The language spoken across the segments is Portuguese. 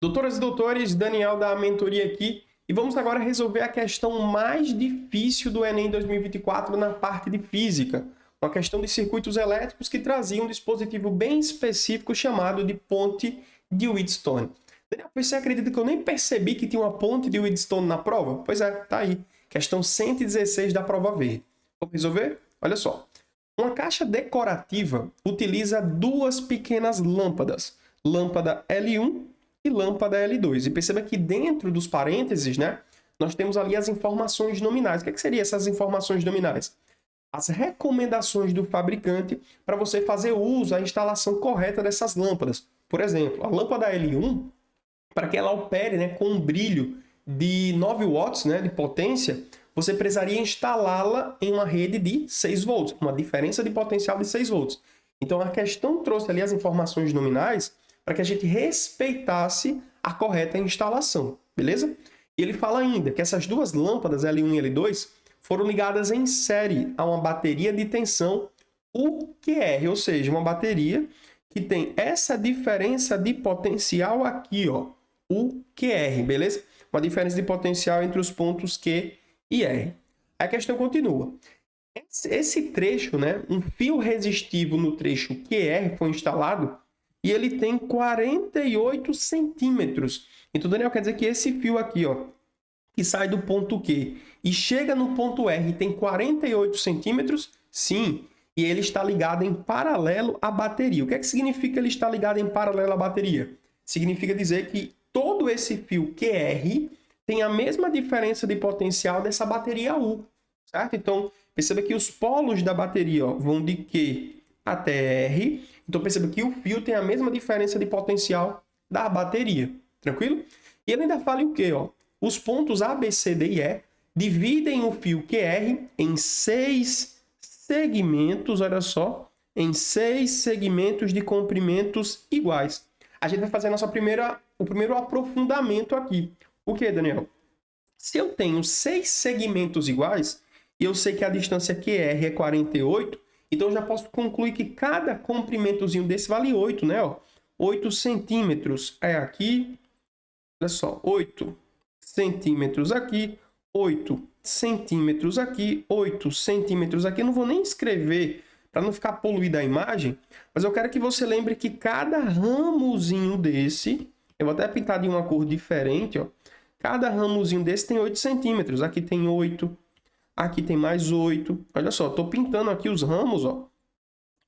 Doutoras e doutores, Daniel da Mentoria aqui, e vamos agora resolver a questão mais difícil do Enem 2024 na parte de física. Uma questão de circuitos elétricos que trazia um dispositivo bem específico chamado de ponte de Wheatstone. Daniel, você acredita que eu nem percebi que tinha uma ponte de Wheatstone na prova? Pois é, tá aí. Questão 116 da prova verde. Vamos resolver? Olha só. Uma caixa decorativa utiliza duas pequenas lâmpadas, lâmpada L1 e lâmpada L2. E perceba que dentro dos parênteses, né, nós temos ali as informações nominais. O que seriam essas informações nominais? As recomendações do fabricante para você fazer uso, a instalação correta dessas lâmpadas. Por exemplo, a lâmpada L1, para que ela opere, né, com um brilho de 9 watts, né, de potência, você precisaria instalá-la em uma rede de 6 volts, uma diferença de potencial de 6 volts. Então, a questão trouxe ali as informações nominais para que a gente respeitasse a correta instalação, beleza? E ele fala ainda que essas duas lâmpadas, L1 e L2, foram ligadas em série a uma bateria de tensão UQR, ou seja, uma bateria que tem essa diferença de potencial aqui, ó, UQR, beleza? Uma diferença de potencial entre os pontos Q e R. A questão continua. Esse trecho, né, um fio resistivo no trecho QR foi instalado e ele tem 48 centímetros. Então, Daniel, quer dizer que esse fio aqui, ó, que sai do ponto Q e chega no ponto R tem 48 centímetros? Sim, e ele está ligado em paralelo à bateria. O que é que significa ele estar ligado em paralelo à bateria? Significa dizer que todo esse fio QR tem a mesma diferença de potencial dessa bateria U, certo? Então, perceba que os polos da bateria, ó, vão de Q até R. Então, perceba que o fio tem a mesma diferença de potencial da bateria, tranquilo? E ele ainda fala o quê? Ó? Os pontos A, B, C, D e E dividem o fio QR em 6 segmentos, olha só, em 6 segmentos de comprimentos iguais. A gente vai fazer o primeiro aprofundamento aqui. O que, Daniel? Se eu tenho 6 segmentos iguais, e eu sei que a distância QR é 48, então eu já posso concluir que cada comprimentozinho desse vale 8, né? Ó, 8 centímetros é aqui, olha só, 8 centímetros aqui, 8 centímetros aqui, 8 centímetros aqui. Eu não vou nem escrever para não ficar poluída a imagem, mas eu quero que você lembre que cada ramozinho desse, eu vou até pintar de uma cor diferente, ó. Cada ramozinho desse tem 8 centímetros. Aqui tem 8. Aqui tem mais 8. Olha só, estou pintando aqui os ramos, ó,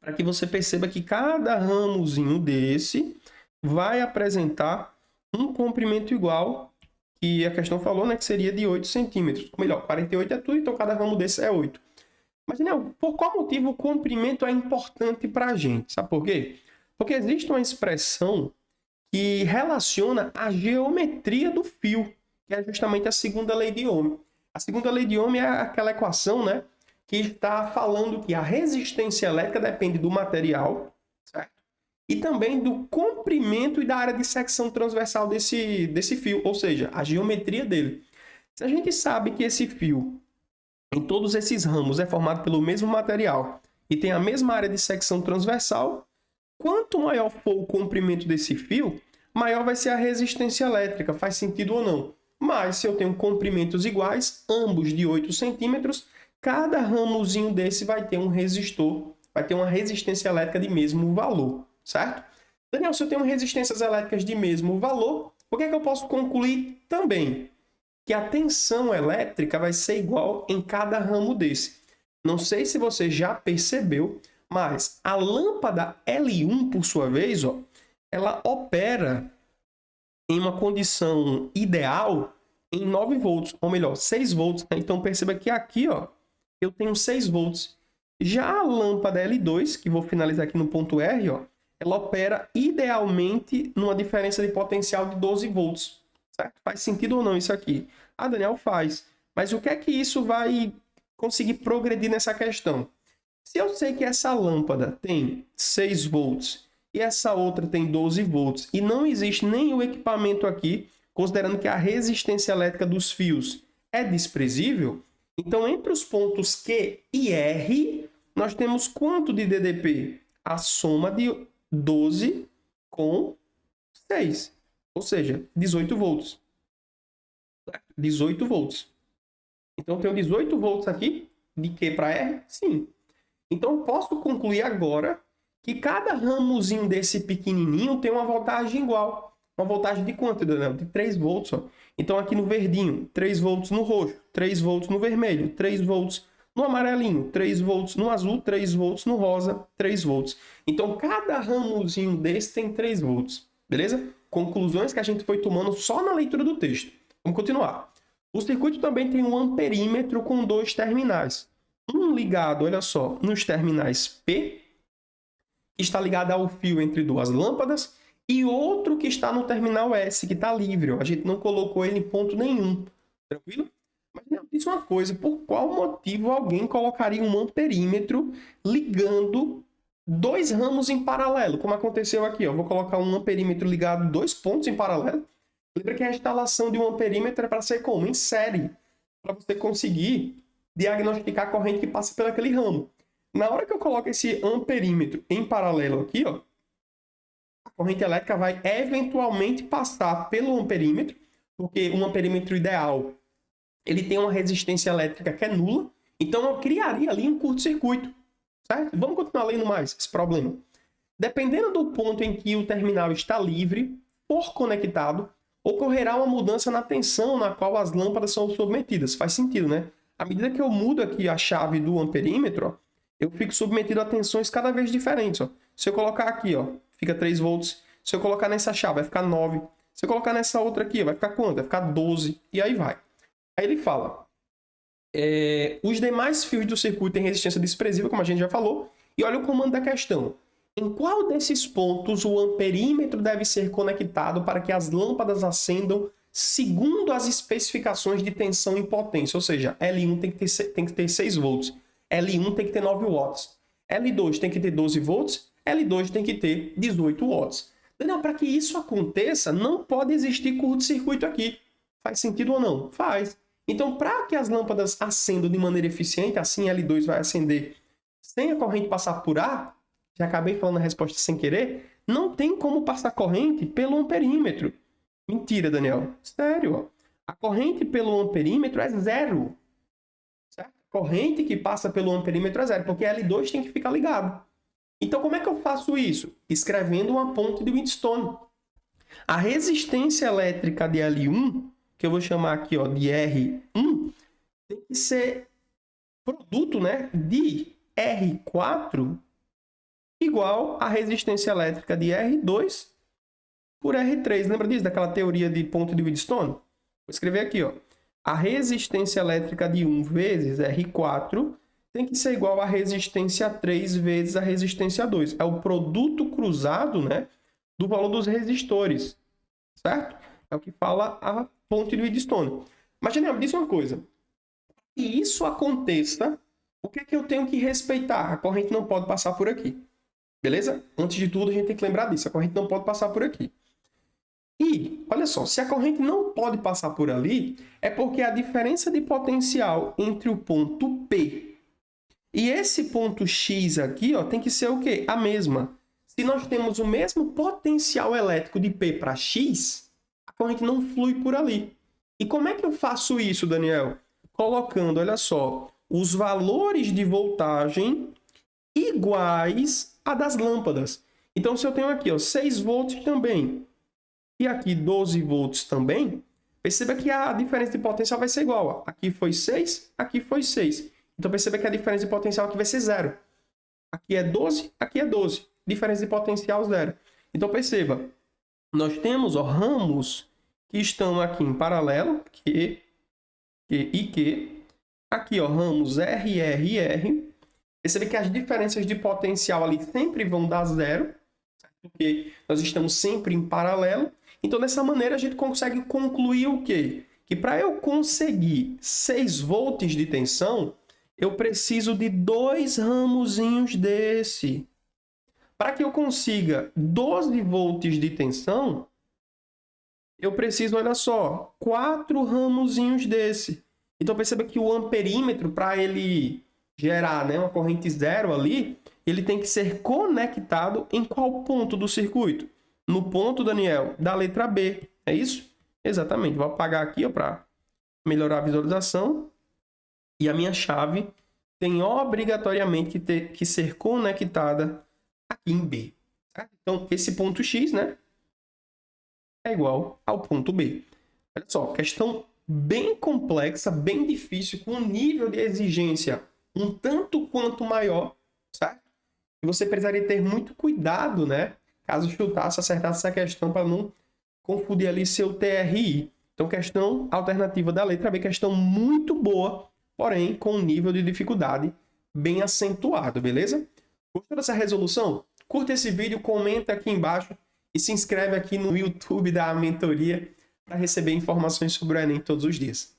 para que você perceba que cada ramozinho desse vai apresentar um comprimento igual, que a questão falou, né, que seria de 8 centímetros. Ou melhor, 48 é tudo, então cada ramo desse é 8. Mas, Daniel, por qual motivo o comprimento é importante para a gente? Sabe por quê? Porque existe uma expressão que relaciona a geometria do fio, que é justamente a segunda lei de Ohm. A segunda lei de Ohm é aquela equação, né, que está falando que a resistência elétrica depende do material, certo? E também do comprimento e da área de secção transversal desse fio, ou seja, a geometria dele. Se a gente sabe que esse fio, em todos esses ramos, é formado pelo mesmo material e tem a mesma área de secção transversal, quanto maior for o comprimento desse fio, maior vai ser a resistência elétrica. Faz sentido ou não? Mas se eu tenho comprimentos iguais, ambos de 8 centímetros, cada ramozinho desse vai ter um resistor, vai ter uma resistência elétrica de mesmo valor, certo? Daniel, se eu tenho resistências elétricas de mesmo valor, o que é que eu posso concluir também? Que a tensão elétrica vai ser igual em cada ramo desse. Não sei se você já percebeu, mas a lâmpada L1, por sua vez, ó, ela opera em uma condição ideal em 9 volts, ou melhor, 6 volts. Né? Então, perceba que aqui, ó, eu tenho 6 volts. Já a lâmpada L2, que vou finalizar aqui no ponto R, ó, ela opera idealmente numa diferença de potencial de 12 volts. Certo? Faz sentido ou não isso aqui? Ah, Daniel, faz. Mas o que é que isso vai conseguir progredir nessa questão? Se eu sei que essa lâmpada tem 6 volts e essa outra tem 12 volts e não existe nenhum equipamento aqui, considerando que a resistência elétrica dos fios é desprezível, então entre os pontos Q e R, nós temos quanto de DDP? A soma de 12 com 6. Ou seja, 18 volts. 18 volts. Então, eu tenho 18 volts aqui, de Q para R? Sim. Então, eu posso concluir agora que cada ramozinho desse pequenininho tem uma voltagem igual. Uma voltagem de quanto, Daniel? De 3 volts. Ó. Então, aqui no verdinho, 3 volts no roxo, 3 volts no vermelho, 3 volts no amarelinho, 3 volts no azul, 3 volts no rosa, 3 volts. Então, cada ramozinho desse tem 3 volts. Beleza? Conclusões que a gente foi tomando só na leitura do texto. Vamos continuar. O circuito também tem um amperímetro com 2 terminais. Um ligado, olha só, nos terminais P, que está ligado ao fio entre 2 lâmpadas, e outro que está no terminal S, que está livre. Ó. A gente não colocou ele em ponto nenhum. Tranquilo? Mas me diz uma coisa, por qual motivo alguém colocaria um amperímetro ligando 2 ramos em paralelo, como aconteceu aqui? Ó. Vou colocar um amperímetro ligado 2 pontos em paralelo. Lembra que a instalação de um amperímetro é para ser como? Em série. Para você conseguir diagnosticar a corrente que passa por aquele ramo. Na hora que eu coloco esse amperímetro em paralelo aqui, ó, a corrente elétrica vai eventualmente passar pelo amperímetro, porque um amperímetro ideal ele tem uma resistência elétrica que é nula, então eu criaria ali um curto-circuito. Certo? Vamos continuar lendo mais esse problema. Dependendo do ponto em que o terminal está livre, for conectado, ocorrerá uma mudança na tensão na qual as lâmpadas são submetidas. Faz sentido, né? À medida que eu mudo aqui a chave do amperímetro, ó, eu fico submetido a tensões cada vez diferentes. Ó. Se eu colocar aqui, ó, fica 3 volts. Se eu colocar nessa chave, vai ficar 9. Se eu colocar nessa outra aqui, vai ficar quanto? Vai ficar 12. E aí vai. Aí ele fala... os demais fios do circuito têm resistência desprezível, como a gente já falou. E olha o comando da questão. Em qual desses pontos o amperímetro deve ser conectado para que as lâmpadas acendam segundo as especificações de tensão e potência? Ou seja, L1 tem que ter 6 volts, L1 tem que ter 9 watts, L2 tem que ter 12 volts, L2 tem que ter 18 watts. Daniel, para que isso aconteça, não pode existir curto-circuito aqui. Faz sentido ou não? Faz. Então, para que as lâmpadas acendam de maneira eficiente, assim L2 vai acender sem a corrente passar por A, já acabei falando a resposta sem querer, não tem como passar corrente pelo amperímetro. Mentira, Daniel. Sério, ó. A corrente pelo amperímetro é zero. Certo? A corrente que passa pelo amperímetro é zero, porque L2 tem que ficar ligado. Então, como é que eu faço isso? Escrevendo uma ponte de Wheatstone. A resistência elétrica de L1, que eu vou chamar aqui ó, de R1, tem que ser produto, né, de R4 igual à resistência elétrica de R2 por R3. Lembra disso, daquela teoria de ponto de Wheatstone? Vou escrever aqui, ó. A resistência elétrica de 1 vezes R4 tem que ser igual à resistência 3 vezes a resistência 2. É o produto cruzado, né, do valor dos resistores, certo? É o que fala a ponte de Wheatstone. Mas, Daniel, me diz uma coisa. Para que isso aconteça, o que é que eu tenho que respeitar? A corrente não pode passar por aqui. Beleza? Antes de tudo, a gente tem que lembrar disso. A corrente não pode passar por aqui. E, olha só, se a corrente não pode passar por ali, é porque a diferença de potencial entre o ponto P e esse ponto X aqui, ó, tem que ser o quê? A mesma. Se nós temos o mesmo potencial elétrico de P para X, a corrente não flui por ali. E como é que eu faço isso, Daniel? Colocando, olha só, os valores de voltagem iguais a das lâmpadas. Então, se eu tenho aqui ó, 6 volts também e aqui 12 volts também, perceba que a diferença de potencial vai ser igual. Ó. Aqui foi 6, aqui foi 6. Então, perceba que a diferença de potencial aqui vai ser 0. Aqui é 12, aqui é 12. Diferença de potencial 0. Então, perceba, nós temos ó, ramos que estão aqui em paralelo, Q e Q. Aqui, ó, ramos R, R e R. Percebe que as diferenças de potencial ali sempre vão dar 0, porque nós estamos sempre em paralelo. Então, dessa maneira, a gente consegue concluir o quê? Que para eu conseguir 6 volts de tensão, eu preciso de 2 ramozinhos desse. Para que eu consiga 12 volts de tensão, eu preciso, olha só, 4 ramozinhos desse. Então, perceba que o amperímetro, para ele gerar né, uma corrente zero ali, ele tem que ser conectado em qual ponto do circuito? No ponto, Daniel, da letra B. É isso? Exatamente. Vou apagar aqui para melhorar a visualização. E a minha chave tem obrigatoriamente que ser conectada aqui em B. Certo? Então, esse ponto X, né, é igual ao ponto B. Olha só, questão bem complexa, bem difícil, com um nível de exigência um tanto quanto maior, certo? E você precisaria ter muito cuidado, né, caso chutasse, acertasse essa questão para não confundir ali seu TRI. Então, questão alternativa da letra B, questão muito boa, porém com um nível de dificuldade bem acentuado, beleza? Gostou dessa resolução? Curta esse vídeo, comenta aqui embaixo e se inscreve aqui no YouTube da mentoria para receber informações sobre o Enem todos os dias.